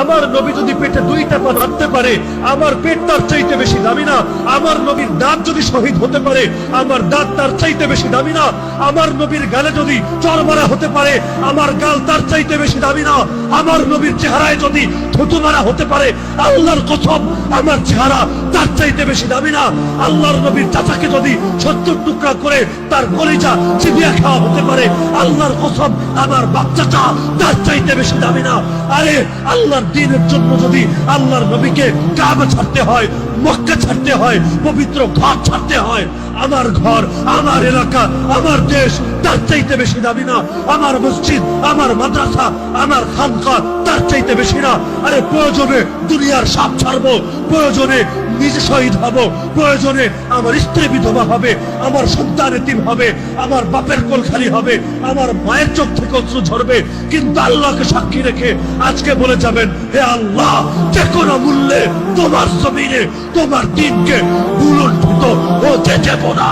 আমার নবী যদি পেটে দুইটা পা রাখতে পারে, আমার পেট তার চাইতে বেশি দামি না? আমার নবীর দাঁত যদি শহীদ হতে পারে, আমার দাঁত তার চাইতে বেশি দামি না? আমার নবীর গালে যদি চড় মারা হতে পারে, আমার গাল তার চাইতে বেশি দামি না? আমার নবীর চেহারায় যদি থুতু মারা হতে পারে, আল্লাহর কসম আমার চেহারা তার চাইতে বেশি দামি না? আল্লাহর নবীর চাচাকে যদি 70 টুকরা করে তার কলিজা চিবিয়ে খাওয়া হতে পারে, আল্লাহর কসম আমার বাচ্চাটা তার চাইতে বেশি দামি না? আরে আল্লাহর দ্বীনের জন্য যদি আল্লাহর নবীকে কাবা ছাড়তে হয়, মক্কা ছাড়তে হয়, পবিত্র ঘর ছাড়তে হয়, আমার ঘর, আমার এলাকা, আমার দেশ তার চাইতে বেশি দামি না? আমার মসজিদ, আমার মাদ্রাসা, আমার খানকা তার চাইতে বেশি না? আরে প্রয়োজনে দুনিয়ার সাপ ছাড়বো, প্রয়োজনে নিজে শহীদ হব, প্রয়োজনে আমার স্ত্রী বিধবা হবে, আমার সন্তান এতিম হবে, আমার বাপের কোল খালি হবে, আমার মায়ের চোখ থেকে অশ্রু ঝরবে, কিন্তু আল্লাহকে সাক্ষী রেখে আজকে বলে যাবেন, হে আল্লাহ, যে কোনো মূল্যে তোমার জমিনে তোমার দিনকে ভুলুণ্ঠিত হতে দেব না।